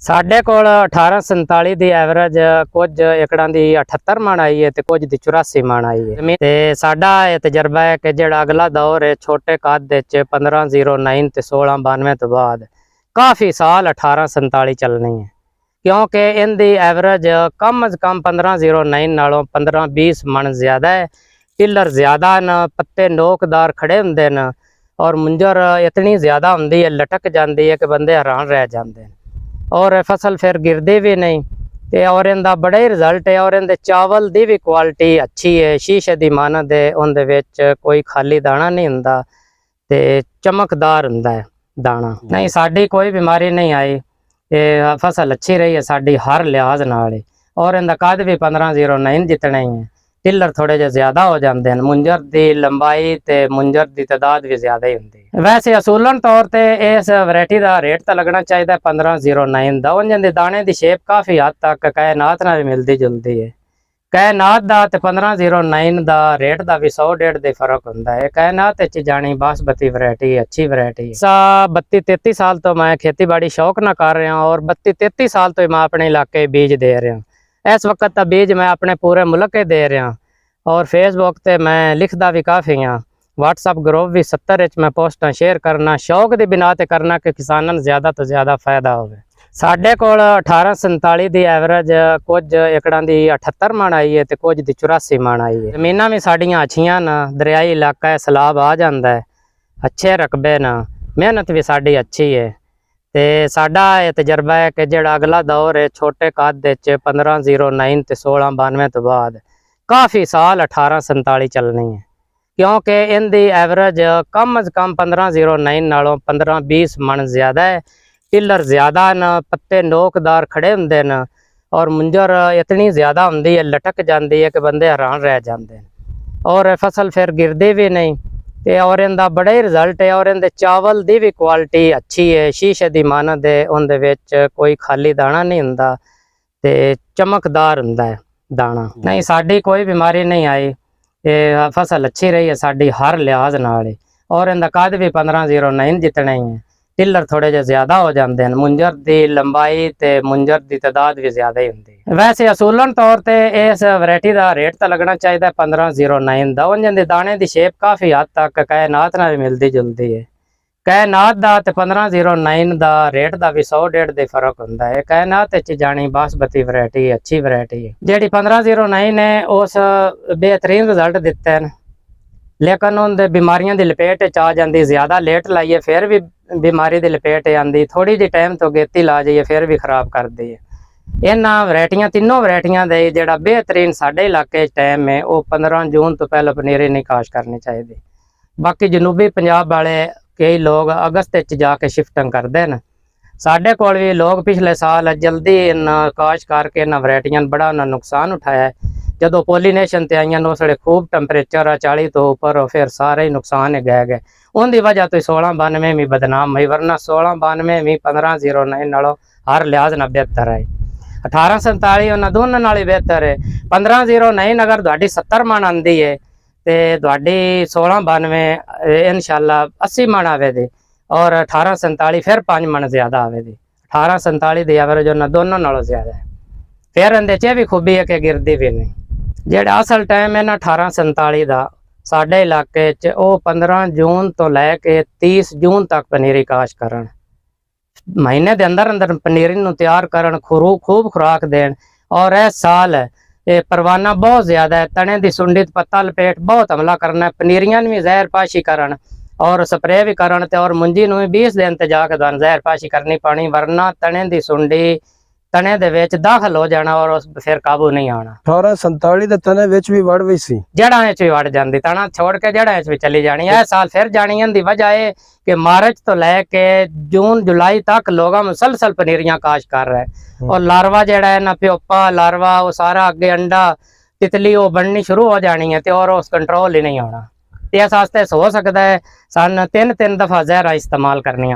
ਸਾਡੇ ਕੋਲ 1847 ਦੀ ਐਵਰੇਜ ਕੁਝ ਏਕੜਾਂ ਦੀ 78 ਮਣ ਆਈ ਹੈ ਤੇ ਕੁਝ ਦੀ 84 ਮਣ ਆਈ ਹੈ ਤੇ ਸਾਡਾ ਇਹ ਤਜਰਬਾ ਹੈ ਕਿ ਜਿਹੜਾ ਅਗਲਾ ਦੌਰ ਹੈ ਛੋਟੇ ਕੱਦ ਵਿੱਚ 1509 ਤੇ 1692 ਤੋਂ ਬਾਅਦ ਕਾਫੀ ਸਾਲ 1847 ਚੱਲਣੀ ਹੈ ਕਿਉਂਕਿ ਇਹਦੀ ਐਵਰੇਜ ਕਮ ਅਜ਼ ਕਮ 1509 ਨਾਲੋਂ 15-20 ਮਣ ਜ਼ਿਆਦਾ ਹੈ। ਟਿਲਰ ਜ਼ਿਆਦਾ न पत्ते नोकदार खड़े होंगे न और मुंजर इतनी ज़्यादा होंगी है लटक जाती है कि बंदे हैरान रह जाते हैं और फसल फिर गिरती भी नहीं ते और इनका बड़ा ही रिजल्ट है और इनके चावल की भी क्वालिटी अच्छी है। शीशे की मानत है उनके विच कोई खाली दाना नहीं होंदा ते चमकदार होंदा है दाना नहीं। साड़ी कोई बीमारी नहीं आई, ये फसल अच्छी रही है साड़ी हर लिहाज नाल और इनका कद भी 1509 जितना ही है। टिलर थोड़े जे ज्यादा हो जाते हैं, मुंजर की लंबाई ते मुंजर की तादाद भी ज्यादा ही होंगी है। वैसे असूलन तौर पर इस वैरायटी का रेट तो लगना चाहिए 1509 का। उंज दे दाने की शेप काफ़ी हद तक कायनात नाल भी मिलती जुलती है। कायनात का तो 1509 का रेट का भी 100-150 का फर्क होंदा है। कायनात जानी बासमती वैरायटी अच्छी वैरायटी है। 32-33 साल तो मैं खेतीबाड़ी शौक ना कर रहा और 32-33 साल तो मैं अपने इलाके बीज दे रहा। इस वक्त का बीज मैं अपने पूरे मुल्क के दे रहा और फेसबुक ते मैं लिखता भी काफ़ी हाँ। व्हाट्सअप ग्रुप भी 70 मैं पोस्टां शेयर करना शौक की बिना ते करना कि किसानों ज़्यादा तो ज़्यादा फायदा हो। साढ़े कोल 1847 की एवरेज कुछ एकड़ां की 78 मण आई है तो कुछ की 84 मण आई है। जमीनां भी साड़ियाँ अच्छियां न, दरियाई इलाका है, सैलाब आ जाता है, अच्छे रकबे न, मेहनत भी साड़ी अच्छी है। ते साडा ये तजर्बा है कि जिहड़ा अगला दौर है छोटे कद 1509 ते 1692 तो बाद काफ़ी साल 1847 चलनी है क्योंकि इनकी एवरेज कम अज़ कम 1509 नालों 15-20 मण ज़्यादा है। टिलर ज़्यादा न, पत्ते नोकदार खड़े होंगे न और मुंजर इतनी ज़्यादा होंगी है लटक जाती है कि बंदे हैरान रह जाते हैं और फसल फिर गिरती भी नहीं ते और इनका बड़ा ही रिजल्ट है और इनके चावल की भी क्वालिटी अच्छी है। शीशे की मानत है उनके विच कोई खाली दाना नहीं होंदा ते चमकदार होंदा है दाना नहीं। साड़ी कोई बीमारी नहीं आई, ये फसल अच्छी रही है साड़ी हर लिहाज नाल और इनका कद भी 1509 जितना ही है। टिलर थोड़े जे ज्यादा हो जाते हैं, मुंजर की लंबाई ते मुंजर की तादाद भी ज्यादा ही होंगी है। वैसे असूलन तौर पर इस वैरायटी का रेट तो लगना चाहिए 1509 का। उंज दे दाने की शेप काफ़ी हद तक कायनात नाल भी मिलती जुलती है। कायनात का तो 1509 का रेट का भी 100-150 का फर्क होंदा है। कायनात जानी बासमती वैरायटी अच्छी वैरायटी है। जिहड़ी 1509 है उस बेहतरीन रिजल्ट दिते हैं लेकिन उनके बीमारियों की लपेट आ जाती, ज़्यादा लेट लाइए फिर भी बीमारी की लपेट आती, थोड़ी जी टाइम तो गेती ला जाइए फिर भी खराब करती है। इन्होंने वैरायटियां तीनों वैरायटियां दे जिहड़ा बेहतरीन साडे इलाके टाइम है वो 15 जून तो पहले पनीरी नहीं काश करनी चाहिए। बाकी जनूबी पंजाब वाले कई लोग अगस्त जाके शिफ्टिंग करते हैं। साडे कोल भी लोग पिछले साल जल्दी इन काश करके इन वैरायटियां बड़ा उन्होंने नुकसान उठाया है। जदों पोलीनेशन ते आईयां उस वेले खूब टंपरेचर 40 तो ऊपर फिर सारे ही नुकसान गए उनकी वजह तो 1692 भी बदनाम हुई, वरना 1692 भी 1509 नालों हर लिहाज ना बेहतर है। 1847 उन्होंने दोनों नाल ही बेहतर है। 1509 अगर तुहाडी 70 मण आती है तो तुहाडी 1692 इंशाअल्लाह 80 मण आवेगी और 1847 फिर 5 मण ज़्यादा आवेगी। 1847 की एवरेज उन्होंने दोनों नालों ज़्यादा है। फिर इहदे च भी खूबी है कि गिरदी भी नहीं। जिहड़ा असल टाइम है ना 1847 का साडे इलाके च वो 15 जून तो लैके 30 जून तक पनीरी काश करन, महीने के अंदर अंदर पनीरी नूं तैयार करन, खूब खुराक देन। और इस साल ये परवाना बहुत ज़्यादा है, तने की सुंडी पत्ता लपेट बहुत हमला करना है, पनीरियां भी जहर पाशी करन और स्प्रे भी करन ते और मुंजी नूं 20 दिन ते जाके तुहानूं जहर पाशी करनी पानी, वरना तने की सुंडी तने दे विच दाखल हो जाना और उस फिर काबू नहीं आना। 1847 ਦੇ ਤਣੇ ਵਿੱਚ ਵੀ ਵੜ ਪਈ ਸੀ, जड़ा भी वड़ जाती, तना छोड़ के जड़ा भी चली जानी। यह साल फिर जानी है। वजह है कि मार्च तो लैके जून जुलाई तक लोग मुसलसल पनीरियां काश कर रहे हैं और लार्वा जड़ा है ना प्योपा लार्वा वो सारा अगे अंडा तितली वो बननी शुरू हो जानी है तो और उस कंट्रोल ही नहीं होना। इस वास्ते हो सकता है सन 3 दफा जहर इस्तेमाल करनी।